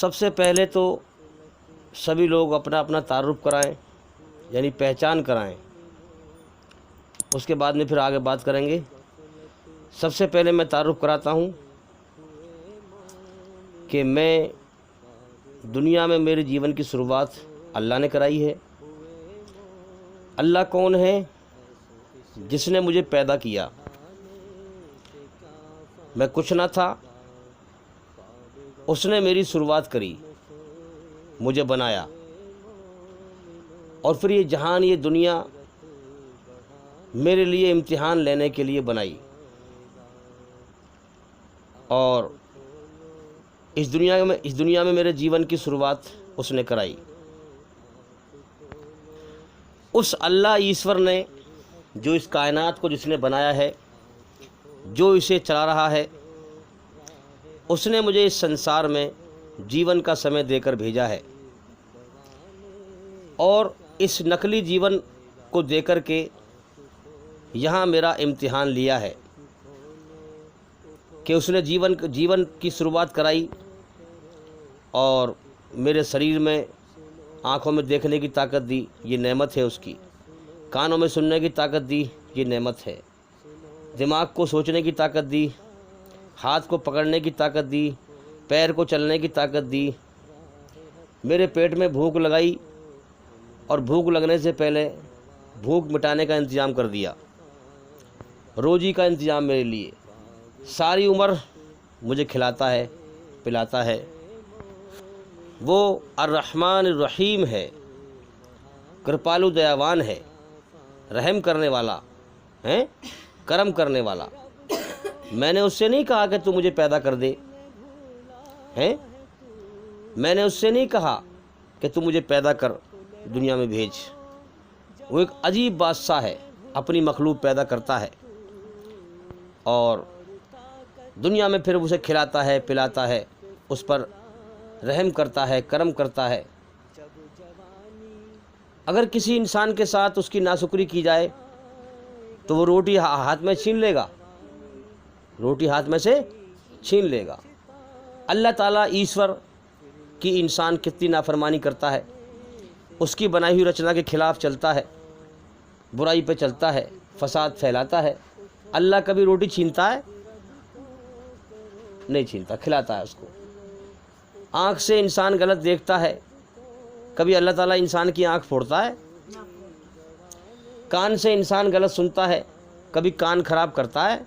سب سے پہلے تو سبھی لوگ اپنا اپنا تعارف کرائیں، یعنی پہچان کرائیں، اس کے بعد میں پھر آگے بات کریں گے۔ سب سے پہلے میں تعارف کراتا ہوں کہ میں دنیا میں میرے جیون کی شروعات اللہ نے کرائی ہے۔ اللہ کون ہے؟ جس نے مجھے پیدا کیا۔ میں کچھ نہ تھا، اس نے میری شروعات کری، مجھے بنایا، اور پھر یہ جہان، یہ دنیا میرے لیے امتحان لینے کے لیے بنائی، اور اس دنیا میں میرے جیون کی شروعات اس نے کرائی۔ اس اللہ ایشور نے، جو اس کائنات کو جس نے بنایا ہے، جو اسے چلا رہا ہے، اس نے مجھے اس سنسار میں جیون کا سمے دے کر بھیجا ہے، اور اس نقلی جیون کو دے کر کے یہاں میرا امتحان لیا ہے کہ اس نے جیون کی شروعات کرائی، اور میرے شریر میں آنکھوں میں دیکھنے کی طاقت دی، یہ نعمت ہے اس کی، کانوں میں سننے کی طاقت دی، یہ نعمت ہے، دماغ کو سوچنے کی طاقت دی، ہاتھ کو پکڑنے کی طاقت دی، پیر کو چلنے کی طاقت دی، میرے پیٹ میں بھوک لگائی، اور بھوک لگنے سے پہلے بھوک مٹانے کا انتظام کر دیا، روزی کا انتظام میرے لیے، ساری عمر مجھے کھلاتا ہے، پلاتا ہے۔ وہ الرحمن الرحیم ہے، کرپالو دیاوان ہے، رحم کرنے والا ہے، کرم کرنے والا۔ میں نے اس سے نہیں کہا کہ تو مجھے پیدا کر دے، ہیں؟ میں نے اس سے نہیں کہا کہ تو مجھے پیدا کر، دنیا میں بھیج۔ وہ ایک عجیب بادشاہ ہے، اپنی مخلوق پیدا کرتا ہے، اور دنیا میں پھر اسے کھلاتا ہے، پلاتا ہے، اس پر رحم کرتا ہے، کرم کرتا ہے۔ اگر کسی انسان کے ساتھ اس کی ناشکری کی جائے تو وہ روٹی ہاتھ میں چھین لے گا، روٹی ہاتھ میں سے چھین لے گا۔ اللہ تعالیٰ ایشور کی انسان کتنی نافرمانی کرتا ہے، اس کی بنائی ہوئی رچنا کے خلاف چلتا ہے، برائی پہ چلتا ہے، فساد پھیلاتا ہے۔ اللہ کبھی روٹی چھینتا ہے؟ نہیں چھینتا، کھلاتا ہے اس کو۔ آنکھ سے انسان غلط دیکھتا ہے، کبھی اللہ تعالیٰ انسان کی آنکھ پھوڑتا ہے؟ کان سے انسان غلط سنتا ہے، کبھی کان خراب کرتا ہے؟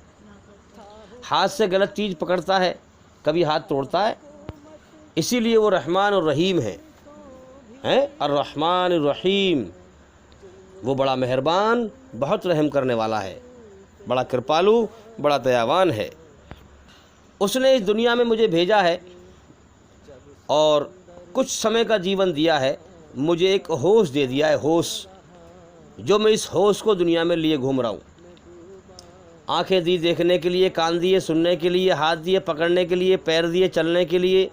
ہاتھ سے غلط چیز پکڑتا ہے، کبھی ہاتھ توڑتا ہے؟ اسی لیے وہ رحمان اور رحیم ہے، الرحمن الرحیم۔ وہ بڑا مہربان، بہت رحم کرنے والا ہے، بڑا کرپالو، بڑا دیاوان ہے۔ اس نے اس دنیا میں مجھے بھیجا ہے، اور کچھ سمے کا جیون دیا ہے، مجھے ایک ہوش دے دیا ہے، ہوش، جو میں اس ہوش کو دنیا میں لیے گھوم رہا ہوں۔ آنکھیں دی دیکھنے کے لیے، کان دیے سننے کے لیے، ہاتھ دیے پکڑنے کے لیے، پیر دیے چلنے کے لیے،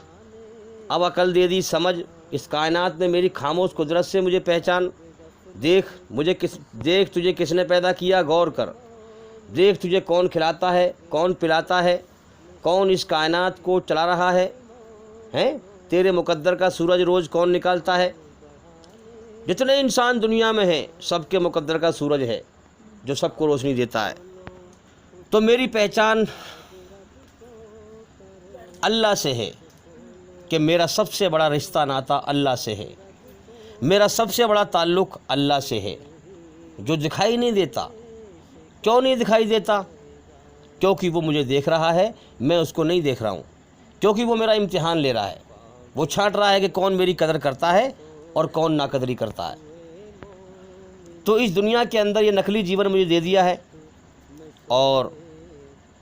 اب عقل دے دی، سمجھ۔ اس کائنات میں میری خاموش قدرت سے مجھے پہچان، دیکھ دیکھ تجھے کس نے پیدا کیا، غور کر، دیکھ تجھے کون کھلاتا ہے، کون پلاتا ہے، کون اس کائنات کو چلا رہا ہے، تیرے مقدر کا سورج روز کون نکالتا ہے؟ جتنے انسان دنیا میں ہیں، سب کے مقدر کا سورج ہے جو سب کو روشنی دیتا ہے۔ تو میری پہچان اللہ سے ہے کہ میرا سب سے بڑا رشتہ ناتا اللہ سے ہے، میرا سب سے بڑا تعلق اللہ سے ہے، جو دکھائی نہیں دیتا۔ کیوں نہیں دکھائی دیتا؟ کیونکہ وہ مجھے دیکھ رہا ہے، میں اس کو نہیں دیکھ رہا ہوں، کیونکہ وہ میرا امتحان لے رہا ہے، وہ چھانٹ رہا ہے کہ کون میری قدر کرتا ہے اور کون ناقدری کرتا ہے۔ تو اس دنیا کے اندر یہ نقلی جیون مجھے دے دیا ہے، اور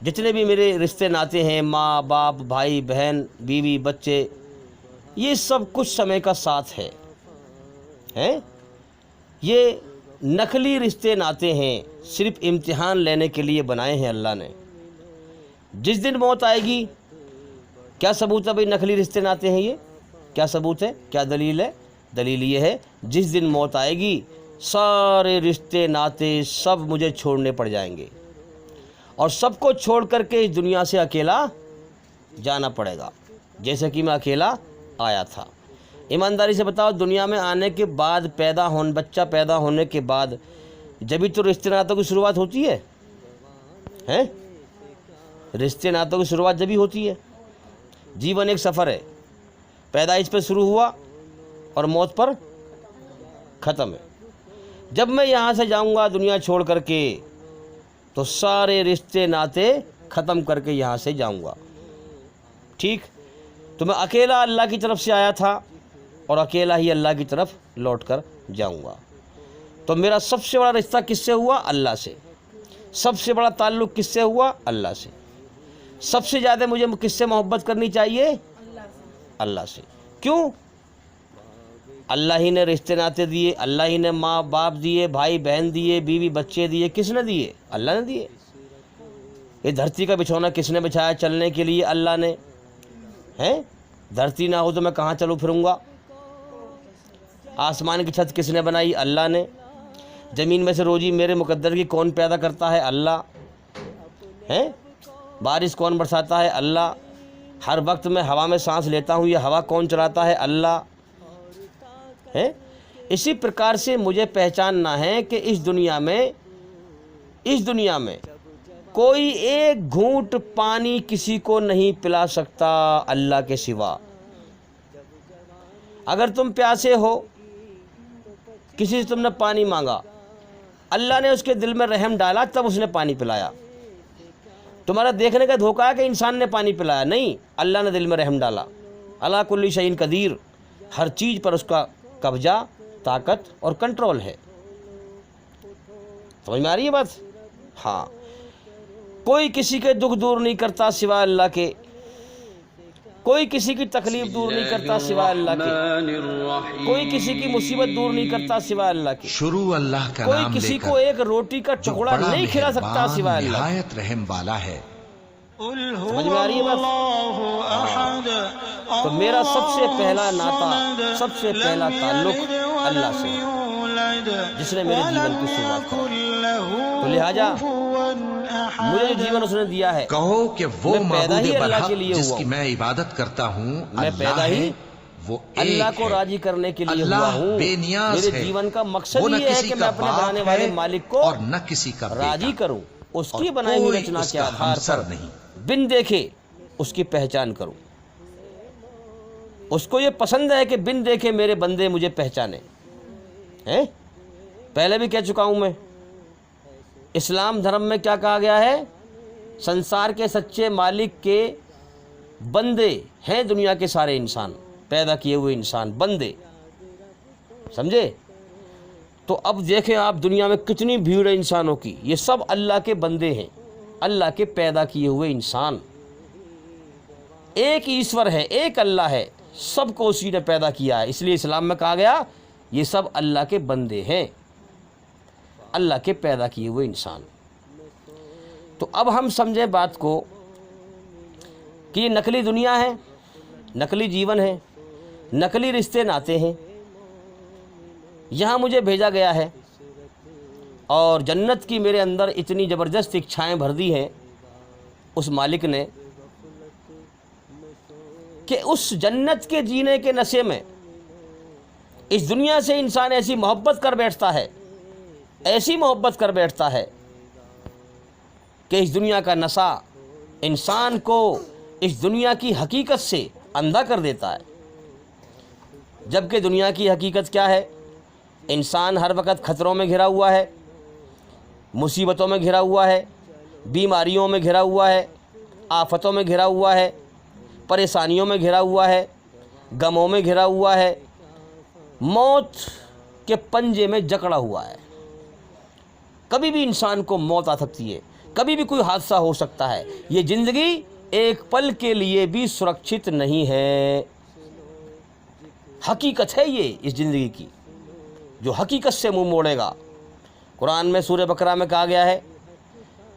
جتنے بھی میرے رشتے ناتے ہیں، ماں باپ، بھائی بہن، بیوی بچے، یہ سب کچھ سمے کا ساتھ ہے، یہ نقلی رشتے ناتے ہیں، صرف امتحان لینے کے لیے بنائے ہیں اللہ نے۔ جس دن موت آئے گی، کیا ثبوت ہے بھائی نقلی رشتے ناتے ہیں؟ یہ کیا ثبوت ہے، کیا دلیل ہے؟ دلیل یہ ہے، جس دن موت آئے گی سارے رشتے ناتے سب مجھے چھوڑنے پڑ جائیں گے، اور سب کو چھوڑ کر کے اس دنیا سے اکیلا جانا پڑے گا، جیسے کہ میں اکیلا آیا تھا۔ ایمانداری سے بتاؤ، دنیا میں آنے کے بعد بچہ پیدا ہونے کے بعد جبھی تو رشتے ناتوں کی شروعات ہوتی ہے، ہیں؟ رشتے ناتوں کی شروعات جبھی ہوتی ہے۔ جیون ایک سفر ہے، پیدائش پہ شروع ہوا اور موت پر ختم ہے۔ جب میں یہاں سے جاؤں گا دنیا چھوڑ کر کے تو سارے رشتے ناتے ختم کر کے یہاں سے جاؤں گا، ٹھیک؟ تو میں اکیلا اللہ کی طرف سے آیا تھا اور اکیلا ہی اللہ کی طرف لوٹ کر جاؤں گا۔ تو میرا سب سے بڑا رشتہ کس سے ہوا؟ اللہ سے۔ سب سے بڑا تعلق کس سے ہوا؟ اللہ سے۔ سب سے زیادہ مجھے کس سے محبت کرنی چاہیے؟ اللہ سے۔ کیوں؟ اللہ ہی نے رشتے ناتے دیے، اللہ ہی نے ماں باپ دیے، بھائی بہن دیے، بیوی بچے دیے۔ کس نے دیے؟ اللہ نے دیے۔ یہ دھرتی کا بچھونا کس نے بچھایا چلنے کے لیے؟ اللہ نے۔ ہیں؟ دھرتی نہ ہو تو میں کہاں چلوں پھروں گا؟ آسمان کی چھت کس نے بنائی؟ اللہ نے۔ زمین میں سے روزی میرے مقدر کی کون پیدا کرتا ہے؟ اللہ۔ ہیں؟ بارش کون برساتا ہے؟ اللہ۔ ہر وقت میں ہوا میں سانس لیتا ہوں، یہ ہوا کون چلاتا ہے؟ اللہ۔ ہیں؟ اسی پرکار سے مجھے پہچاننا ہے کہ اس دنیا میں کوئی ایک گھونٹ پانی کسی کو نہیں پلا سکتا اللہ کے سوا۔ اگر تم پیاسے ہو، کسی سے تم نے پانی مانگا، اللہ نے اس کے دل میں رحم ڈالا تب اس نے پانی پلایا۔ تمہارا دیکھنے کا دھوکہ ہے کہ انسان نے پانی پلایا، نہیں، اللہ نے دل میں رحم ڈالا۔ علی کل شیء قدیر، ہر چیز پر اس کا قبضہ، طاقت اور کنٹرول ہے۔ سمجھ میں آ رہی ہے بات؟ ہاں۔ کوئی کسی کے دکھ دور نہیں کرتا سوائے اللہ کے، کوئی کسی کی تکلیف دور نہیں کرتا سوائے اللہ کے، کوئی کسی کی مصیبت دور نہیں کرتا سوائے اللہ کے، شروع اللہ کا کوئی نام کسی لے کو کر ایک روٹی کا ٹکڑا نہیں کھلا سکتا سوائے اللہ کے۔ نہایت رحم والا ہے۔ سمجھ میں آ رہی ہے بات؟ تو میرا سب سے پہلا ناطہ، سب سے پہلا تعلق اللہ سے، جس نے میرے جیون کی شروعات کی۔ تو لہٰذا مجھے جو جیون اس نے دیا ہے، کہو کہ وہ میں پیدا ہی معبود اللہ کے برحق لیے جس ہوا کی ہوں، میں عبادت کرتا ہوں میں پیدا ہی وہ اللہ ایک کو ہے۔ راضی کرنے کے لیے اللہ ہوا ہوں۔ بے نیاز میرے ہے، جیون کا مقصد وہ نہ یہ ہے کسی کہ کا میں اپنے باپ بنانے والے ہے مالک کو اور نہ کسی کا راضی بیٹا، کروں، اس اور کی بنائی ہوئی کوئی رچنا اس کے کا آدھار ہمسر پر نہیں۔ بن دیکھے اس کی پہچان کروں۔ اس کو یہ پسند ہے کہ بن دیکھے میرے بندے مجھے پہچانے ہیں۔ پہلے بھی کہہ چکا ہوں میں، اسلام دھرم میں کیا کہا گیا ہے؟ سنسار کے سچے مالک کے بندے ہیں دنیا کے سارے انسان، پیدا کیے ہوئے انسان، بندے، سمجھے؟ تو اب دیکھیں آپ دنیا میں کتنی بھیڑ ہے انسانوں کی، یہ سب اللہ کے بندے ہیں، اللہ کے پیدا کیے ہوئے انسان۔ ایک ایشور ہے، ایک اللہ ہے، سب کو اسی نے پیدا کیا ہے، اس لیے اسلام میں کہا گیا یہ سب اللہ کے بندے ہیں، اللہ کے پیدا کیے ہوئے انسان۔ تو اب ہم سمجھیں بات کو کہ یہ نقلی دنیا ہے، نقلی جیون ہے، نقلی رشتے ناتے ہیں۔ یہاں مجھے بھیجا گیا ہے اور جنت کی میرے اندر اتنی زبردست اچھائیں بھر دی ہیں اس مالک نے کہ اس جنت کے جینے کے نشے میں اس دنیا سے انسان ایسی محبت کر بیٹھتا ہے، ایسی محبت کر بیٹھتا ہے کہ اس دنیا کا نشہ انسان کو اس دنیا کی حقیقت سے اندھا کر دیتا ہے۔ جبکہ دنیا کی حقیقت کیا ہے؟ انسان ہر وقت خطروں میں گھرا ہوا ہے، مصیبتوں میں گھرا ہوا ہے، بیماریوں میں گھرا ہوا ہے، آفتوں میں گھرا ہوا ہے، پریشانیوں میں گھرا ہوا ہے، غموں میں گھرا ہوا ہے، موت کے پنجے میں جکڑا ہوا ہے۔ کبھی بھی انسان کو موت آ سکتی ہے، کبھی بھی کوئی حادثہ ہو سکتا ہے۔ یہ زندگی ایک پل کے لیے بھی سرکشت نہیں ہے۔ حقیقت ہے یہ اس زندگی کی، جو حقیقت سے منہ موڑے گا۔ قرآن میں سورہ بقرہ میں کہا گیا ہے،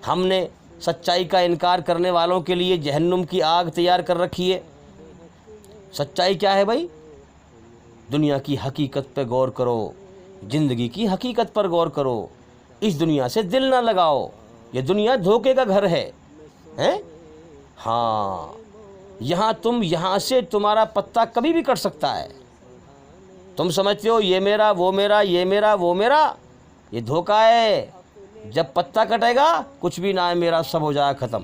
ہم نے سچائی کا انکار کرنے والوں کے لیے جہنم کی آگ تیار کر رکھی ہے۔ سچائی کیا ہے بھائی؟ دنیا کی حقیقت پہ غور کرو، زندگی کی حقیقت پر غور کرو، اس دنیا سے دل نہ لگاؤ، یہ دنیا دھوکے کا گھر ہے، ہیں؟ ہاں، یہاں یہاں سے تمہارا پتا کبھی بھی کٹ سکتا ہے. تم سمجھتے ہو یہ میرا وہ میرا یہ میرا وہ میرا، یہ دھوکہ ہے. جب پتا کٹے گا کچھ بھی نہ ہے میرا، سب ہو جائے گا ختم،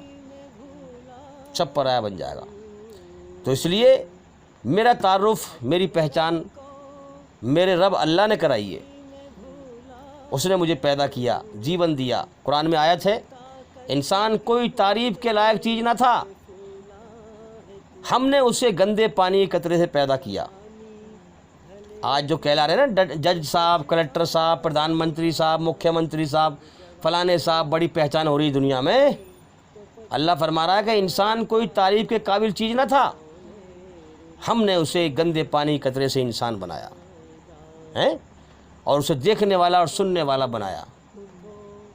سب پرایا بن جائے گا. تو اس لیے میرا تعارف، میری پہچان میرے رب اللہ نے کرائی ہے. اس نے مجھے پیدا کیا، جیون دیا. قرآن میں آیت ہے انسان کوئی تعریف کے لائق چیز نہ تھا، ہم نے اسے گندے پانی کے قطرے سے پیدا کیا. آج جو کہلا رہے ہیں نا جج صاحب، کلکٹر صاحب، پردھان منتری صاحب، مکھیہ منتری صاحب، فلانے صاحب، بڑی پہچان ہو رہی دنیا میں. اللہ فرما رہا ہے کہ انسان کوئی تعریف کے قابل چیز نہ تھا، ہم نے اسے گندے پانی کے قطرے سے انسان بنایا ہے، اور اسے دیکھنے والا اور سننے والا بنایا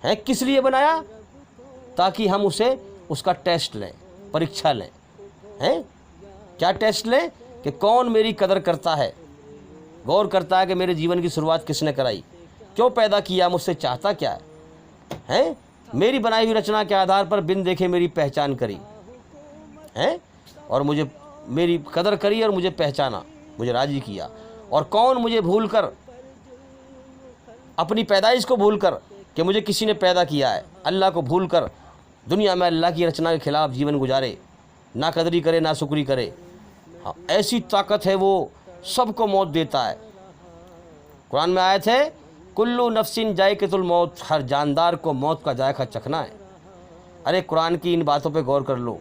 ہے. کس لیے بنایا؟ تاکہ ہم اس کا ٹیسٹ لیں، پریکشا لیں. کیا ٹیسٹ لیں؟ کہ کون میری قدر کرتا ہے، غور کرتا ہے کہ میرے جیون کی شروعات کس نے کرائی، کیوں پیدا کیا، مجھ سے چاہتا کیا ہے، میری بنائی ہوئی رچنا کے آدھار پر بن دیکھے میری پہچان کری ہے، اور مجھے میری قدر کری اور مجھے پہچانا، مجھے راضی کیا. اور کون مجھے بھول کر، اپنی پیدائش کو بھول کر کہ مجھے کسی نے پیدا کیا ہے، اللہ کو بھول کر دنیا میں اللہ کی رچنا کے خلاف جیون گزارے، نہ قدری کرے نہ شکری کرے. ہاں ایسی طاقت ہے وہ، سب کو موت دیتا ہے. قرآن میں آیت ہے کلو نفسن ذائقۃ الموت، ہر جاندار کو موت کا ذائقہ چکھنا ہے. ارے قرآن کی ان باتوں پہ غور کر لو.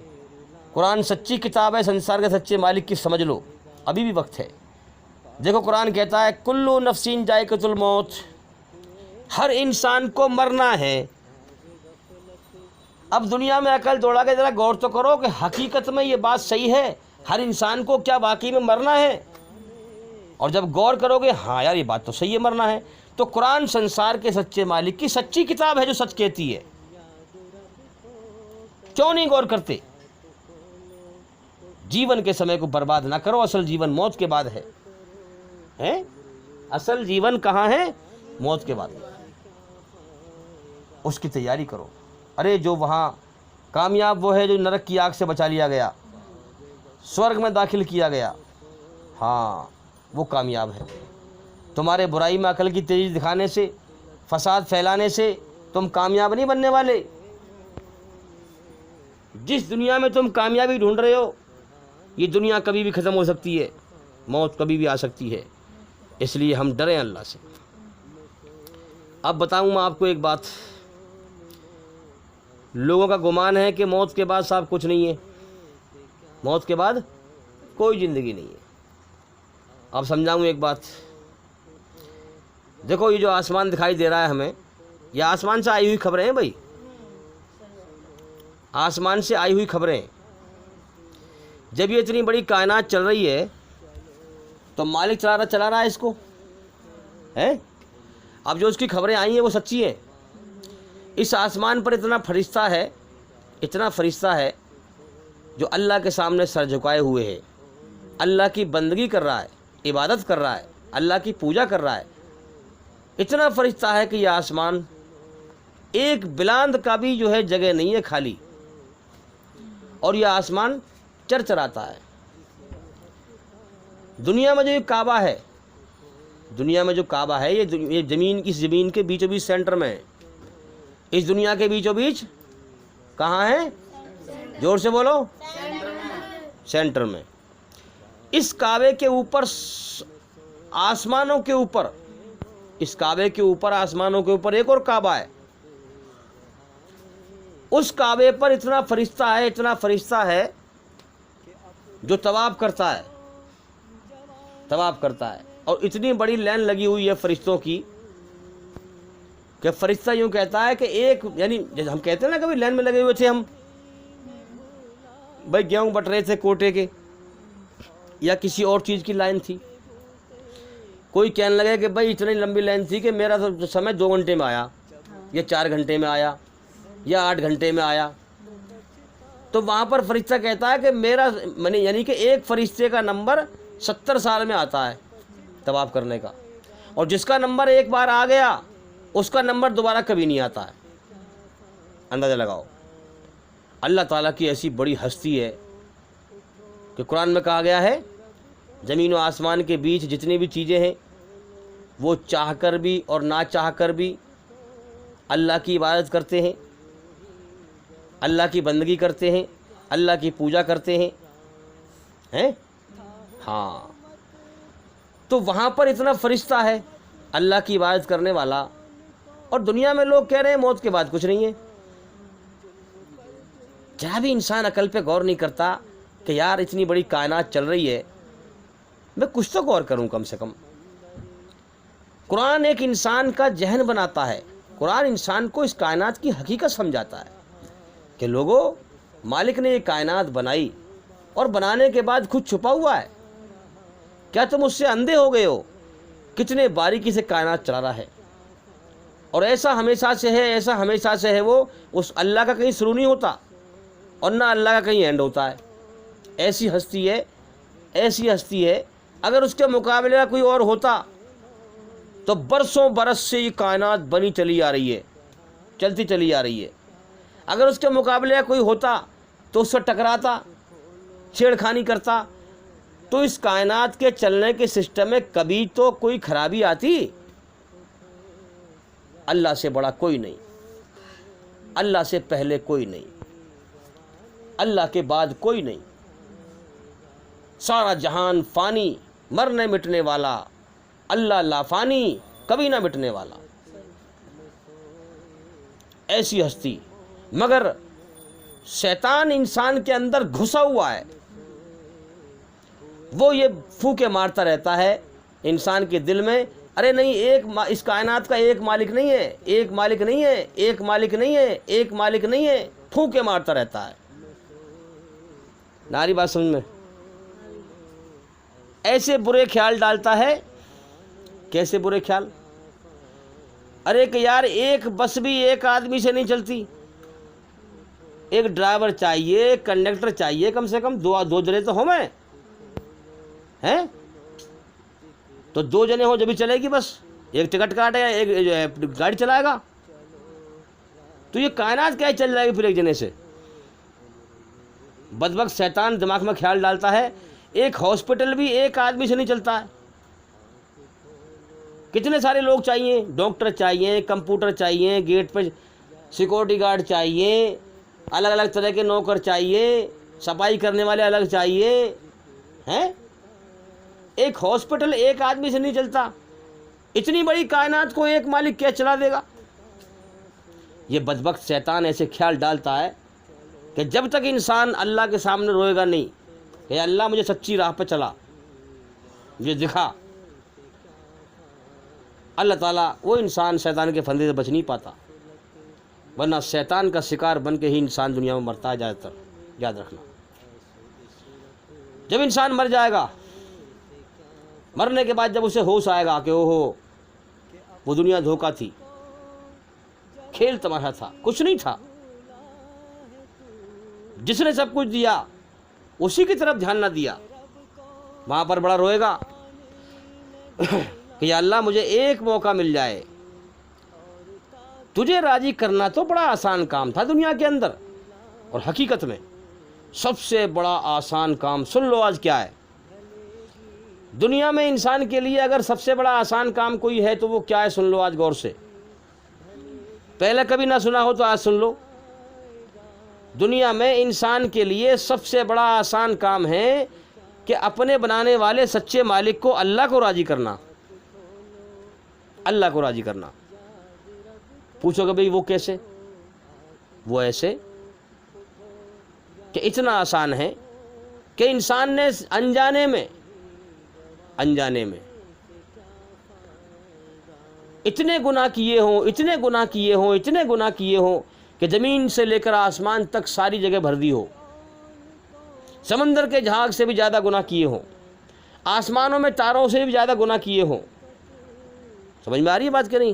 قرآن سچی کتاب ہے، سنسار کے سچے مالک کی سمجھ لو، ابھی بھی وقت ہے. دیکھو قرآن کہتا ہے کلو نفسن ذائقۃ الموت، ہر انسان کو مرنا ہے. اب دنیا میں عقل دوڑا کے ذرا غور تو کرو کہ حقیقت میں یہ بات صحیح ہے، ہر انسان کو کیا واقعی میں مرنا ہے؟ اور جب غور کرو گے ہاں یار یہ بات تو صحیح ہے، مرنا ہے. تو قرآن سنسار کے سچے مالک کی سچی کتاب ہے جو سچ کہتی ہے. کیوں نہیں غور کرتے؟ جیون کے سمے کو برباد نہ کرو، اصل جیون موت کے بعد ہے. اصل جیون کہاں ہے؟ موت کے بعد. اس کی تیاری کرو. ارے جو وہاں کامیاب وہ ہے جو نرک کی آگ سے بچا لیا گیا، سورگ میں داخل کیا گیا، ہاں وہ کامیاب ہے. تمہارے برائی میں عقل کی تیزی دکھانے سے، فساد پھیلانے سے تم کامیاب نہیں بننے والے. جس دنیا میں تم کامیابی ڈھونڈ رہے ہو یہ دنیا کبھی بھی ختم ہو سکتی ہے، موت کبھی بھی آ سکتی ہے. اس لیے ہم ڈریں اللہ سے. اب بتاؤں میں آپ کو ایک بات. لوگوں کا گمان ہے کہ موت کے بعد صاحب کچھ نہیں ہے، موت کے بعد کوئی زندگی نہیں ہے. اب سمجھاؤں ایک بات. دیکھو یہ جو آسمان دکھائی دے رہا ہے ہمیں، یہ آسمان سے آئی ہوئی خبریں ہیں بھائی، آسمان سے آئی ہوئی خبریں. جب یہ اتنی بڑی کائنات چل رہی ہے تو مالک چلا رہا ہے اس کو ہے. اب جو اس کی خبریں آئی ہیں وہ سچی ہیں. اس آسمان پر اتنا فرشتہ ہے جو اللہ کے سامنے سر جھکائے ہوئے ہے، اللہ کی بندگی کر رہا ہے، عبادت کر رہا ہے، اللہ کی پوجا کر رہا ہے. اتنا فرشتہ ہے کہ یہ آسمان ایک بلاند کا بھی جو ہے جگہ نہیں ہے خالی، اور یہ آسمان چرچراتا ہے. دنیا میں جو یہ کعبہ ہے، یہ زمین، اس زمین کے بیچوں بیچ سینٹر میں ہے. اس دنیا کے بیچوں بیچ کہاں ہے؟ زور سے بولو. سینٹر میں. اس کعبے کے اوپر آسمانوں کے اوپر، اس کعبے کے اوپر آسمانوں کے اوپر ایک اور کعبہ ہے. اس کعبے پر اتنا فرشتہ ہے جو طواف کرتا ہے، اور اتنی بڑی لائن لگی ہوئی ہے فرشتوں کی کہ فرشتہ یوں کہتا ہے کہ ایک، یعنی جیسے ہم کہتے ہیں نا کبھی لائن میں لگے ہوئے تھے ہم، بھائی گیہوں بٹ رہے تھے کوٹے کے یا کسی اور چیز کی لائن تھی. کوئی کہنے لگے کہ بھائی اتنی لمبی لائن تھی کہ میرا سمے 2 گھنٹے میں آیا، یا 4 گھنٹے میں آیا، یا 8 گھنٹے میں آیا. تو وہاں پر فرشتہ کہتا ہے کہ میرا یعنی کہ ایک فرشتے کا نمبر 70 سال میں آتا ہے طواف کرنے کا، اور جس کا نمبر ایک بار آ گیا اس کا نمبر دوبارہ کبھی نہیں آتا ہے. اندازہ لگاؤ. اللہ تعالیٰ کی ایسی بڑی ہستی ہے کہ قرآن میں کہا گیا ہے زمین و آسمان کے بیچ جتنی بھی چیزیں ہیں وہ چاہ کر بھی اور نہ چاہ کر بھی اللہ کی عبادت کرتے ہیں، اللہ کی بندگی کرتے ہیں، اللہ کی پوجا کرتے ہیں ہاں، تو وہاں پر اتنا فرشتہ ہے اللہ کی عبادت کرنے والا، اور دنیا میں لوگ کہہ رہے ہیں موت کے بعد کچھ نہیں ہے۔ جہاں بھی انسان عقل پہ غور نہیں کرتا کہ یار اتنی بڑی کائنات چل رہی ہے، میں کچھ تو غور کروں کم سے کم۔ قرآن ایک انسان کا ذہن بناتا ہے، قرآن انسان کو اس کائنات کی حقیقت سمجھاتا ہے کہ لوگوں، مالک نے یہ کائنات بنائی اور بنانے کے بعد خود چھپا ہوا ہے، کیا تم اس سے اندھے ہو گئے ہو؟ کتنے باریکی سے کائنات چلا رہا ہے، اور ایسا ہمیشہ سے ہے، ایسا ہمیشہ سے ہے، وہ اس اللہ کا کہیں شروع نہیں ہوتا اور نہ اللہ کا کہیں اینڈ ہوتا ہے۔ ایسی ہستی ہے، ایسی ہستی ہے، اگر اس کے مقابلے کا کوئی اور ہوتا تو برسوں برس سے یہ کائنات بنی چلی آ رہی ہے، چلتی چلی آ رہی ہے۔ اگر اس کے مقابلے کا کوئی ہوتا تو اس سے ٹکراتا، چھیڑخانی کرتا، تو اس کائنات کے چلنے کے سسٹم میں کبھی تو کوئی خرابی آتی۔ اللہ سے بڑا کوئی نہیں، اللہ سے پہلے کوئی نہیں، اللہ کے بعد کوئی نہیں، سارا جہان فانی، مرنے مٹنے والا، اللہ لافانی، کبھی نہ مٹنے والا، ایسی ہستی۔ مگر شیطان انسان کے اندر گھسا ہوا ہے، وہ یہ پھونکے مارتا رہتا ہے انسان کے دل میں، ارے نہیں، اس کائنات کا ایک مالک نہیں ہے، ایک مالک نہیں ہے، ایک مالک نہیں ہے، ایک مالک نہیں ہے، پھونکے مارتا رہتا ہے۔ ناری بات سمجھ میں؟ ایسے برے خیال ڈالتا ہے، کیسے برے خیال؟ ارے کہ یار ایک بس بھی ایک آدمی سے نہیں چلتی، ایک ڈرائیور چاہیے، ایک کنڈکٹر چاہیے، کم سے کم دو جنے تو ہوں میں ہیں، تو 2 جنے ہوں جب بھی چلے گی بس، ایک ٹکٹ کاٹے گا، ایک گاڑی چلائے گا، تو یہ کائنات کیا چل جائے گی پھر ایک جنے سے؟ بدبخت شیطان دماغ میں خیال ڈالتا ہے ایک ہاسپٹل بھی ایک آدمی سے نہیں چلتا ہے، کتنے سارے لوگ چاہیے، ڈاکٹر چاہیے، کمپیوٹر چاہیے، گیٹ پہ سیکورٹی گارڈ چاہیے، الگ الگ طرح کے نوکر چاہیے، صفائی کرنے والے الگ چاہیے ہیں، ایک ہاسپٹل ایک آدمی سے نہیں چلتا، اتنی بڑی کائنات کو ایک مالک کیا چلا دے گا؟ یہ بدبخت شیطان ایسے خیال ڈالتا ہے کہ جب تک انسان اللہ کے سامنے روئے گا نہیں کہ اللہ مجھے سچی راہ پہ چلا، مجھے دکھا، اللہ تعالیٰ وہ انسان شیطان کے پھندے سے بچ نہیں پاتا، ورنہ شیطان کا شکار بن کے ہی انسان دنیا میں مرتا ہے زیادہ تر، یاد رکھنا۔ جب انسان مر جائے گا، مرنے کے بعد جب اسے ہوش آئے گا کہ اوہو وہ دنیا دھوکہ تھی، کھیل تماشا تھا، کچھ نہیں تھا، جس نے سب کچھ دیا اسی کی طرف دھیان نہ دیا، وہاں پر بڑا روئے گا کہ یا اللہ مجھے ایک موقع مل جائے، تجھے راضی کرنا تو بڑا آسان کام تھا دنیا کے اندر، اور حقیقت میں سب سے بڑا آسان کام سن لو آج کیا ہے دنیا میں انسان کے لیے، اگر سب سے بڑا آسان کام کوئی ہے تو وہ کیا ہے؟ سن لو آج غور سے، پہلے کبھی نہ سنا ہو تو آج سن لو۔ دنیا میں انسان کے لیے سب سے بڑا آسان کام ہے کہ اپنے بنانے والے سچے مالک کو، اللہ کو راضی کرنا، اللہ کو راضی کرنا۔ پوچھو کہ بھئی وہ کیسے؟ وہ ایسے کہ اتنا آسان ہے کہ انسان نے انجانے میں اتنے گناہ کیے ہوں، اتنے گناہ کیے ہوں، اتنے گناہ کیے ہوں کہ زمین سے لے کر آسمان تک ساری جگہ بھر دی ہو، سمندر کے جھاگ سے بھی زیادہ گناہ کیے ہوں، آسمانوں میں تاروں سے بھی زیادہ گناہ کیے ہوں۔ سمجھ میں آ رہی ہے بات کہ نہیں؟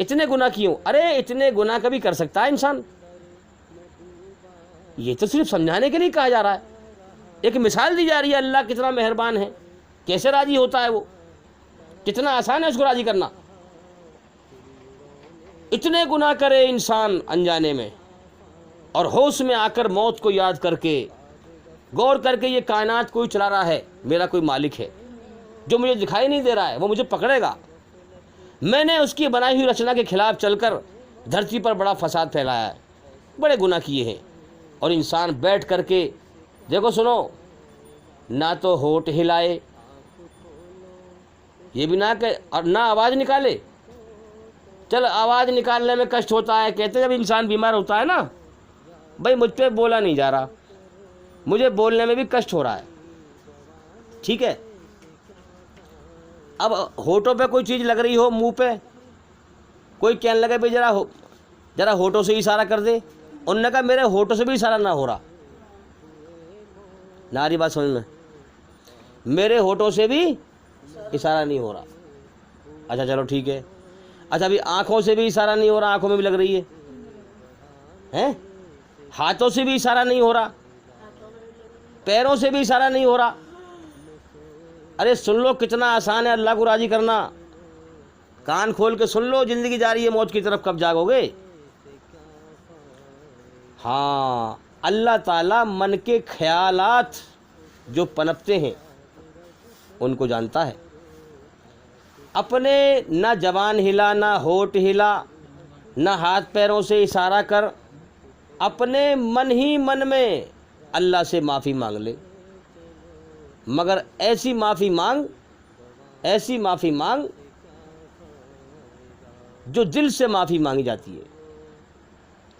اتنے گناہ کیے ہوں، ارے اتنے گناہ کبھی کر سکتا ہے انسان؟ یہ تو صرف سمجھانے کے لیے کہا جا رہا ہے، ایک مثال دی جا رہی ہے، اللہ کتنا مہربان ہے، کیسے راضی ہوتا ہے وہ، کتنا آسان ہے اس کو راضی کرنا۔ اتنے گناہ کرے انسان انجانے میں، اور ہوش میں آ کر موت کو یاد کر کے غور کر کے یہ کائنات کوئی چلا رہا ہے، میرا کوئی مالک ہے جو مجھے دکھائی نہیں دے رہا ہے، وہ مجھے پکڑے گا۔ میں نے اس کی بنائی ہوئی رچنا کے خلاف چل کر دھرتی پر بڑا فساد پھیلایا ہے، بڑے گناہ کیے ہیں۔ اور انسان بیٹھ کر کے دیکھو سنو، نہ تو ہونٹ ہلائے، یہ بھی نہ کہ اور نہ آواز نکالے۔ چل آواز نکالنے میں کشٹ ہوتا ہے، کہتے ہیں جب انسان بیمار ہوتا ہے نا، بھائی مجھ پہ بولا نہیں جا رہا، مجھے بولنے میں بھی کشٹ ہو رہا ہے، ٹھیک ہے۔ اب ہونٹوں پہ کوئی چیز لگ رہی ہو، منہ پہ کوئی کہنے لگے بھائی ذرا ہونٹوں سے اشارہ کر دے، انہوں نے کہا میرے ہونٹوں سے بھی اشارہ نہ ہو رہا، ناری بات سمجھ میں، میرے ہونٹوں سے بھی اشارہ نہیں ہو رہا۔ اچھا چلو ٹھیک ہے، اچھا ابھی آنکھوں سے بھی اشارہ نہیں ہو رہا، آنکھوں میں بھی لگ رہی ہے، ہاتھوں سے بھی اشارہ نہیں ہو رہا، پیروں سے بھی اشارہ نہیں ہو رہا۔ ارے سن لو کتنا آسان ہے اللہ کو راضی کرنا، کان کھول کے سن لو، زندگی جا رہی ہے، موت کی طرف کب جاگو گے؟ ہاں، اللہ تعالیٰ من کے خیالات جو پنپتے ہیں ان کو جانتا ہے۔ اپنے نہ زبان ہلا، نہ ہونٹ ہلا، نہ ہاتھ پیروں سے اشارہ کر، اپنے من ہی من میں اللہ سے معافی مانگ لے، مگر ایسی معافی مانگ جو دل سے معافی مانگی جاتی ہے،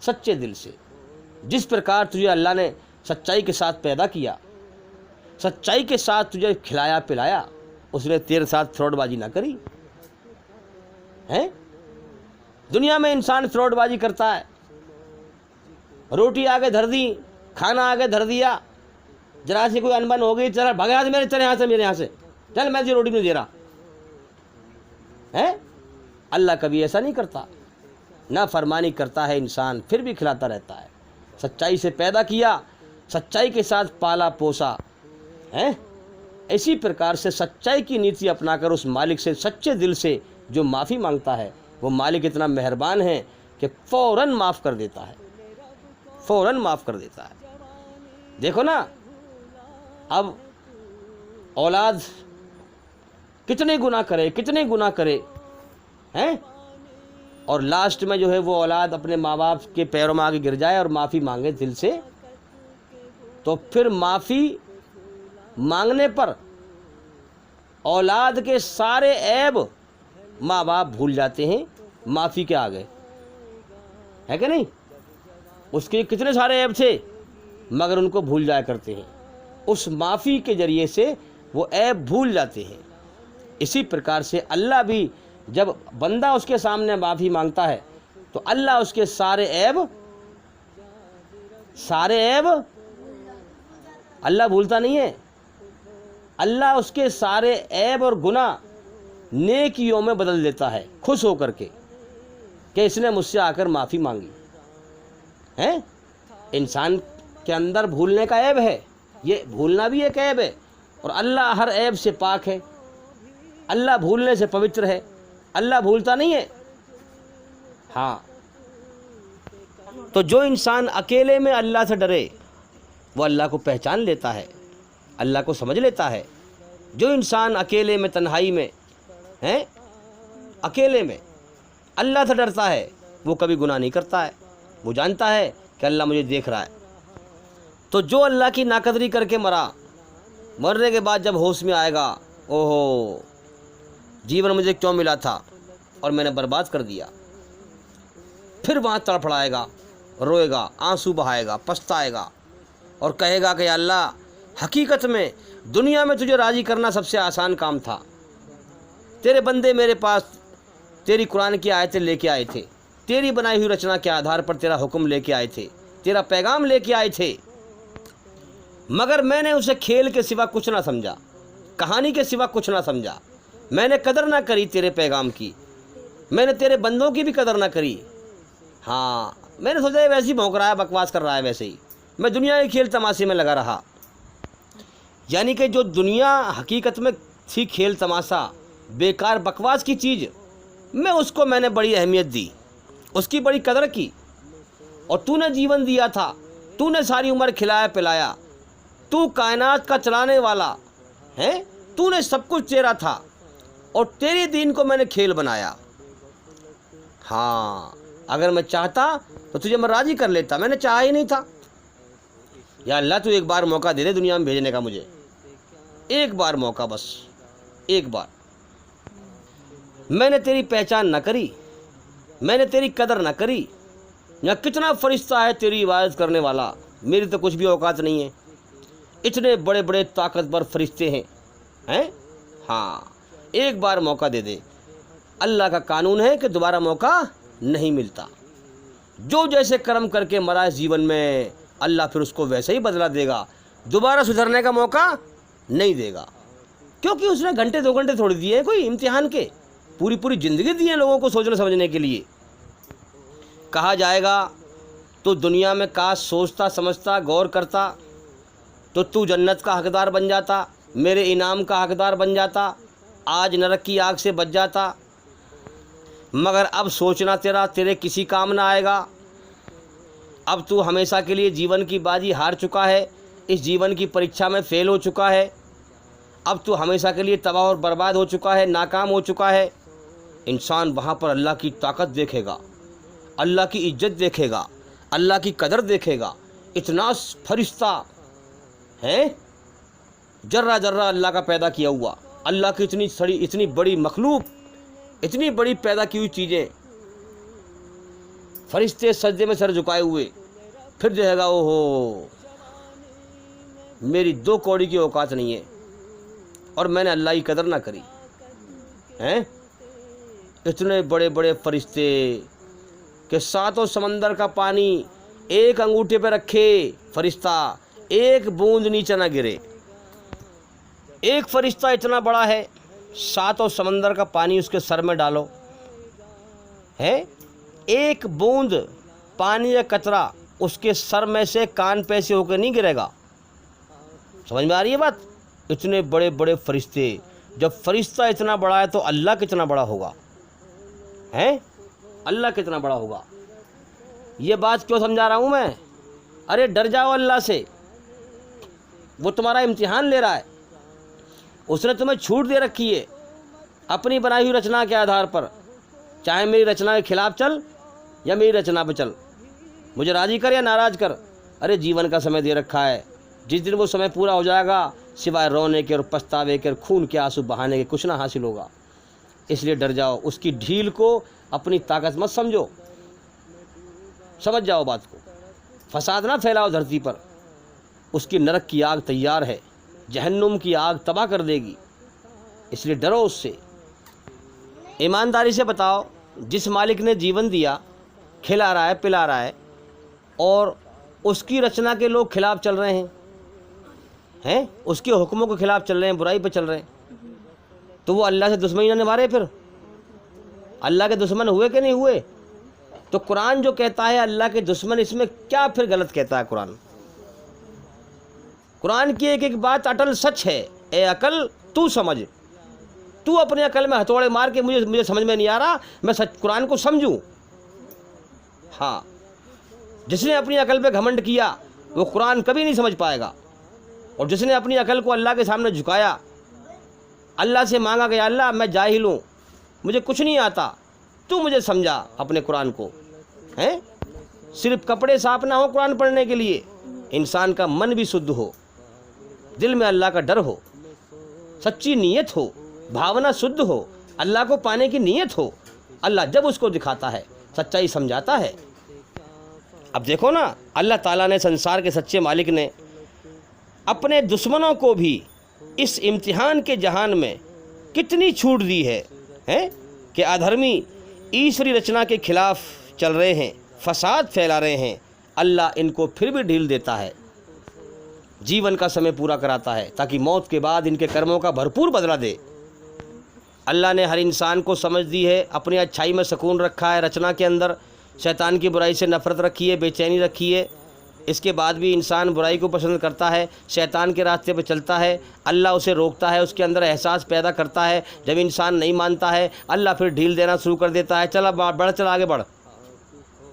سچے دل سے۔ جس پرکار تجھے اللہ نے سچائی کے ساتھ پیدا کیا، سچائی کے ساتھ تجھے کھلایا پلایا، اس نے تیرے ساتھ فراڈ بازی نہ کری ہے۔ دنیا میں انسان فراڈ بازی کرتا ہے، روٹی آگے دھر دی، کھانا آگے دھر دیا، ذرا سی کوئی انبن ہو گئی، چل بھگا یہاں سے، میرے یہاں سے چل، میں تجھے روٹی نہیں دے رہا ہے۔ اللہ کبھی ایسا نہیں کرتا، نہ فرمانی کرتا ہے انسان پھر بھی کھلاتا رہتا ہے۔ سچائی سے پیدا کیا، سچائی کے ساتھ پالا پوسا ہے۔ اسی پرکار سے سچائی کی نیتی اپنا کر اس مالک سے سچے دل سے جو معافی مانگتا ہے، وہ مالک اتنا مہربان ہے کہ فوراً معاف کر دیتا ہے، فوراً معاف کر دیتا ہے۔ دیکھو نا، اب اولاد کتنے گناہ کرے ہیں، اور لاسٹ میں جو ہے وہ اولاد اپنے ماں باپ کے پیروں میں آگے گر جائے اور معافی مانگے دل سے، تو پھر معافی مانگنے پر اولاد کے سارے عیب ماں باپ بھول جاتے ہیں معافی کے آگے، ہے کہ نہیں؟ اس کے کتنے سارے عیب تھے مگر ان کو بھول جایا کرتے ہیں، اس معافی کے ذریعے سے وہ عیب بھول جاتے ہیں۔ اسی پرکار سے اللہ بھی جب بندہ اس کے سامنے معافی مانگتا ہے تو اللہ اس کے سارے عیب اللہ بھولتا نہیں ہے، اللہ اس کے سارے عیب اور گناہ نیکیوں میں بدل دیتا ہے، خوش ہو کر کے کہ اس نے مجھ سے آ کر معافی مانگی ہے۔ انسان کے اندر بھولنے کا عیب ہے، یہ بھولنا بھی ایک عیب ہے، اور اللہ ہر عیب سے پاک ہے، اللہ بھولنے سے پوتر ہے، اللہ بھولتا نہیں ہے۔ ہاں، تو جو انسان اکیلے میں اللہ سے ڈرے وہ اللہ کو پہچان لیتا ہے، اللہ کو سمجھ لیتا ہے۔ جو انسان اکیلے میں، تنہائی میں اکیلے میں اللہ سے ڈرتا ہے وہ کبھی گناہ نہیں کرتا ہے، وہ جانتا ہے کہ اللہ مجھے دیکھ رہا ہے۔ تو جو اللہ کی ناقدری کر کے مرنے کے بعد جب ہوش میں آئے گا، اوہو جیون مجھے کیوں ملا تھا اور میں نے برباد کر دیا، پھر وہاں تڑپڑائے گا، روئے گا، آنسو بہائے گا، پچھتائے گا اور کہے گا کہ اللہ حقیقت میں دنیا میں تجھے راضی کرنا سب سے آسان کام تھا، تیرے بندے میرے پاس تیری قرآن کی آیتیں لے کے آئے تھے، تیری بنائی ہوئی رچنا کے آدھار پر تیرا حکم لے کے آئے تھے، تیرا پیغام لے کے آئے تھے، مگر میں نے اسے کھیل کے سوا کچھ نہ سمجھا، کہانی کے سوا کچھ نہ سمجھا، میں نے قدر نہ کری تیرے پیغام کی، میں نے تیرے بندوں کی بھی قدر نہ کری۔ ہاں، میں نے سوچا یہ ویسے ہی بھونک رہا ہے، بکواس کر رہا ہے، ویسے ہی میں دنیا کے کھیل تماشے میں لگا رہا۔ یعنی کہ جو دنیا حقیقت میں تھی کھیل تماشا، بیکار بکواس کی چیز، میں نے بڑی اہمیت دی، اس کی بڑی قدر کی، اور تو نے جیون دیا تھا, تو نے ساری عمر کھلایا پلایا, تو کائنات کا چلانے والا ہے, تو نے سب کچھ تیرا تھا, اور تیرے دین کو میں نے کھیل بنایا. ہاں اگر میں چاہتا تو تجھے میں راضی کر لیتا, میں نے چاہا ہی نہیں تھا. یا اللہ تو ایک بار موقع دے دے دنیا میں بھیجنے کا مجھے, ایک بار موقع, بس ایک بار. میں نے تیری پہچان نہ کری, میں نے تیری قدر نہ کری. یا کتنا فرشتہ ہے تیری عبادت کرنے والا, میری تو کچھ بھی اوقات نہیں ہے. اتنے بڑے بڑے طاقتور فرشتے ہیں. ہاں ایک بار موقع دے دے. اللہ کا قانون ہے کہ دوبارہ موقع نہیں ملتا. جو جیسے کرم کر کے مرا اس جیون میں, اللہ پھر اس کو ویسے ہی بدلا دے گا, دوبارہ سدھرنے کا موقع نہیں دے گا. کیونکہ اس نے گھنٹے 2 گھنٹے تھوڑی دیے ہیں کوئی امتحان کے, پوری پوری زندگی دی ہے لوگوں کو سوچنے سمجھنے کے لیے. کہا جائے گا تو دنیا میں کاش سوچتا سمجھتا غور کرتا تو جنت کا حقدار بن جاتا, میرے انعام کا حقدار بن جاتا, آج نرک کی آگ سے بچ جاتا. مگر اب سوچنا تیرے کسی کام نہ آئے گا. اب تو ہمیشہ کے لیے جیون کی بازی ہار چکا ہے, اس جیون کی پریکشا میں فیل ہو چکا ہے. اب تو ہمیشہ کے لیے تباہ اور برباد ہو چکا ہے, ناکام ہو چکا ہے. انسان وہاں پر اللہ کی طاقت دیکھے گا, اللہ کی عزت دیکھے گا, اللہ کی قدر دیکھے گا. اتنا فرشتہ ہے, ذرہ ذرہ اللہ کا پیدا کیا ہوا, اللہ کی اتنی بڑی مخلوق, اتنی بڑی پیدا کی ہوئی چیزیں, فرشتے سجدے میں سر جھکائے ہوئے. پھر جو ہے گا او ہو میری 2 کوڑی کی اوقات نہیں ہے اور میں نے اللہ کی قدر نہ کری. اتنے بڑے بڑے فرشتے کہ 7 سمندر کا پانی ایک انگوٹھے پہ رکھے فرشتہ, ایک بوند نیچے نہ گرے. ایک فرشتہ اتنا بڑا ہے, 7 سمندر کا پانی اس کے سر میں ڈالو, ایک بوند پانی یا قطرہ اس کے سر میں سے کان پہ سے ہو کے نہیں گرے گا. سمجھ میں آ رہی ہے بات؟ اتنے بڑے بڑے فرشتے. جب فرشتہ اتنا بڑا ہے تو اللہ کتنا بڑا ہوگا, اللہ کتنا بڑا ہوگا. یہ بات کیوں سمجھا رہا ہوں میں؟ ارے ڈر جاؤ اللہ سے, وہ تمہارا امتحان لے رہا ہے. اس نے تمہیں چھوٹ دے رکھی ہے اپنی بنائی ہوئی رچنا کے آدھار پر, چاہے میری رچنا کے خلاف چل یا میری رچنا پہ چل, مجھے راضی کر یا ناراض کر. ارے جیون کا سمے دے رکھا ہے, جس دن وہ سمے پورا ہو جائے گا سوائے رونے کے اور پچھتاوے کے اور خون کے آنسو بہانے کے کچھ نہ حاصل ہوگا. اس لیے ڈر جاؤ, اس کی ڈھیل کو اپنی طاقت مت سمجھو, سمجھ جاؤ بات کو. فساد نہ پھیلاؤ دھرتی پر, اس کی نرک کی آگ تیار ہے, جہنم کی آگ تباہ کر دے گی. اس لیے ڈرو اس سے. ایمانداری سے بتاؤ, جس مالک نے جیون دیا, کھلا رہا ہے پلا رہا ہے, اور اس کی رچنا کے لوگ خلاف چل رہے ہیں, اس کے حکموں کے خلاف چل رہے ہیں, برائی پہ چل رہے ہیں, تو وہ اللہ سے دشمنی نہ نبھا رہے. پھر اللہ کے دشمن ہوئے کہ نہیں ہوئے؟ تو قرآن جو کہتا ہے اللہ کے دشمن, اس میں کیا پھر غلط کہتا ہے قرآن؟ قرآن کی ایک ایک بات اٹل سچ ہے. اے عقل تو سمجھ, تو اپنے عقل میں ہتھوڑے مار کے مجھے سمجھ میں نہیں آ رہا, میں قرآن کو سمجھوں. ہاں, جس نے اپنی عقل پہ گھمنڈ کیا وہ قرآن کبھی نہیں سمجھ پائے گا. اور جس نے اپنی عقل کو اللہ کے سامنے جھکایا, اللہ سے مانگا کہ اللہ میں جاہل ہوں, مجھے کچھ نہیں آتا, تو مجھے سمجھا اپنے قرآن کو. صرف کپڑے صاف نہ ہو قرآن پڑھنے کے لیے, انسان کا من بھی شدھ ہو, دل میں اللہ کا ڈر ہو, سچی نیت ہو, بھاونا شدھ ہو, اللہ کو پانے کی نیت ہو. اللہ جب اس کو دکھاتا ہے سچائی سمجھاتا ہے. اب دیکھو نا, اللہ تعالیٰ نے, سنسار کے سچے مالک نے اپنے دشمنوں کو بھی اس امتحان کے جہان میں کتنی چھوٹ دی ہے کہ ادھرمی ایشوری رچنا کے خلاف چل رہے ہیں, فساد پھیلا رہے ہیں. اللہ ان کو پھر بھی ڈھیل دیتا ہے, جیون کا سمے پورا کراتا ہے تاکہ موت کے بعد ان کے کرموں کا بھرپور بدلہ دے. اللہ نے ہر انسان کو سمجھ دی ہے, اپنی اچھائی میں سکون رکھا ہے, رچنا کے اندر شیطان کی برائی سے نفرت رکھی ہے, بے چینی رکھی ہے. اس کے بعد بھی انسان برائی کو پسند کرتا ہے, شیطان کے راستے پہ چلتا ہے, اللہ اسے روکتا ہے, اس کے اندر احساس پیدا کرتا ہے. جب انسان نہیں مانتا ہے اللہ پھر ڈھیل دینا شروع کر دیتا ہے, چل اب بڑھ, چل آگے بڑھ,